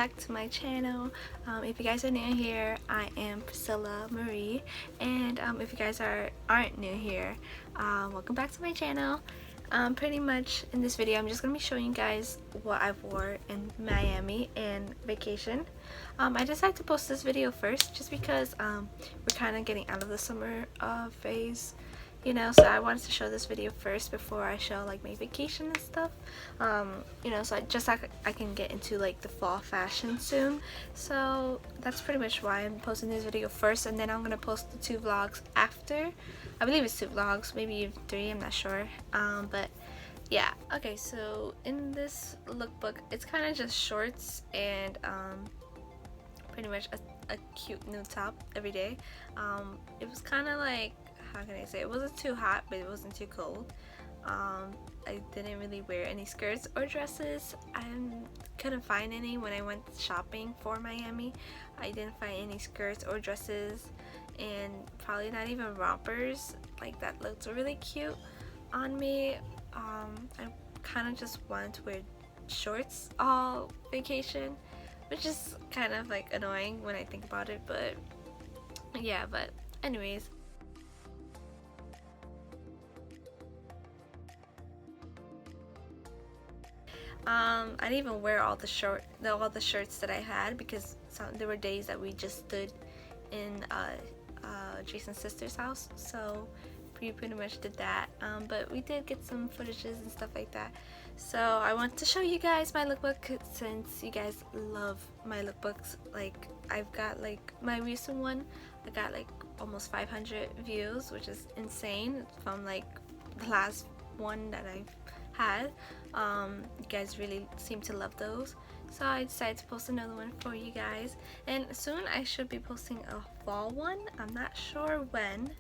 back to my channel. If you guys are new here, I am Priscilla Marie, and if you guys aren't new here, welcome back to my channel. Pretty much in this video I'm just gonna be showing you guys what I wore in Miami and vacation. I decided to post this video first just because we're kind of getting out of the summer phase, you know, so I wanted to show this video first before I show like my vacation and stuff, you know, so I can get into like the fall fashion soon. So that's pretty much why I'm posting this video first, and then I'm gonna post the 2 vlogs after. I believe it's 2 vlogs, maybe 3, I'm not sure, but yeah. Okay, so in this lookbook it's kind of just shorts and pretty much a cute new top every day. It was kind of like, how can I say, it wasn't too hot but it wasn't too cold. I didn't really wear any skirts or dresses. I couldn't find any when I went shopping for Miami. I didn't find any skirts or dresses, and probably not even rompers like that looked really cute on me. I kind of just wanted to wear shorts all vacation, which is kind of like annoying when I think about it, but yeah. But anyways, I didn't even wear all the shirts that I had because there were days that we just stood in Jason's sister's house, so we pretty much did that. But we did get some footages and stuff like that. So I want to show you guys my lookbook since you guys love my lookbooks. Like, I've got like my recent one, I got like almost 500 views, which is insane from like the last one that I've had. You guys really seem to love those, so I decided to post another one for you guys, and soon I should be posting a fall one. I'm not sure when,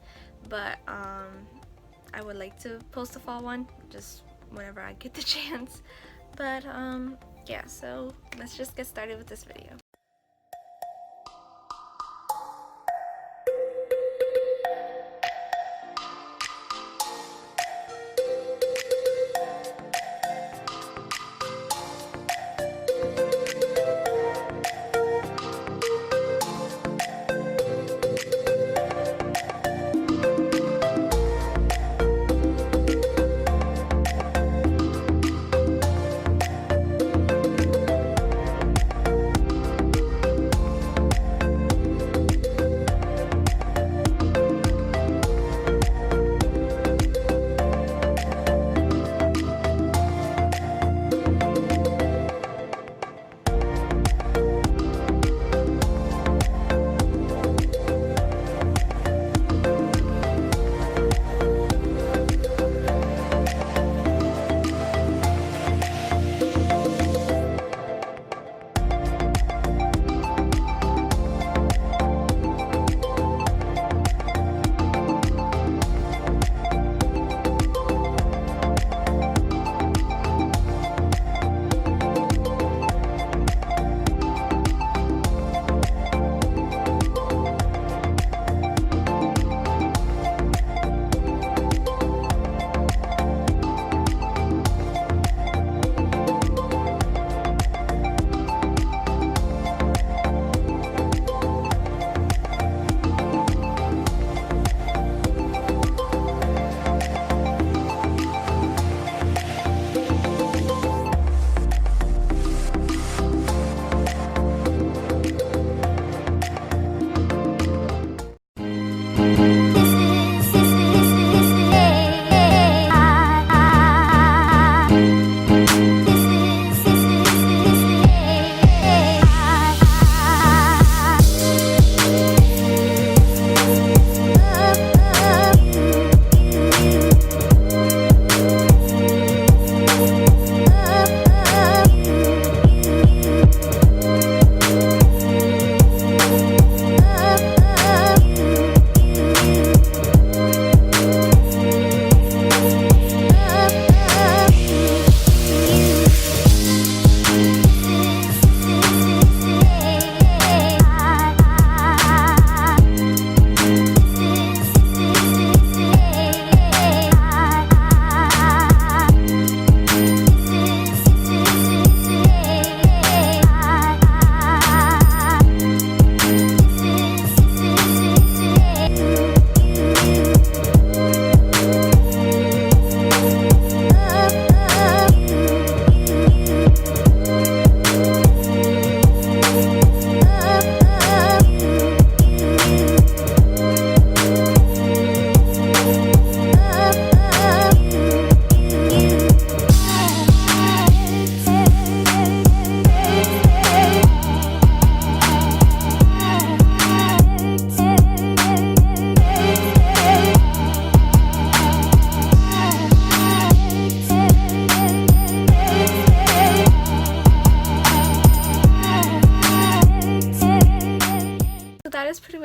but I would like to post a fall one just whenever I get the chance. But yeah, so let's just get started with this video.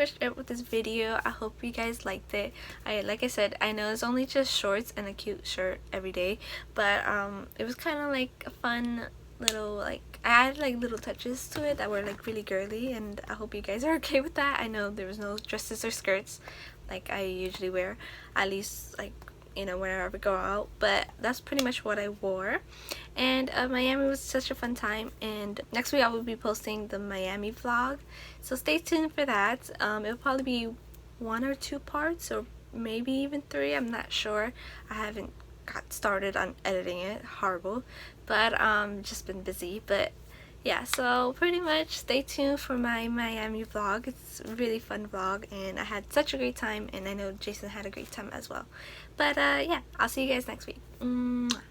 much it with this video. I hope you guys liked it. Like I said, I know it's only just shorts and a cute shirt every day, but it was kind of like a fun little, like, I added like little touches to it that were like really girly, and I hope you guys are okay with that. I know there was no dresses or skirts like I usually wear, at least like, you know, whenever I go out, but that's pretty much what I wore. And Miami was such a fun time, and next week I will be posting the Miami vlog, so stay tuned for that. It'll probably be 1 or 2 parts, or maybe even 3, I'm not sure. I haven't got started on editing it. Horrible, but just been busy. But yeah, so pretty much stay tuned for my Miami vlog. It's a really fun vlog, and I had such a great time, and I know Jason had a great time as well. But yeah, I'll see you guys next week. Mwah.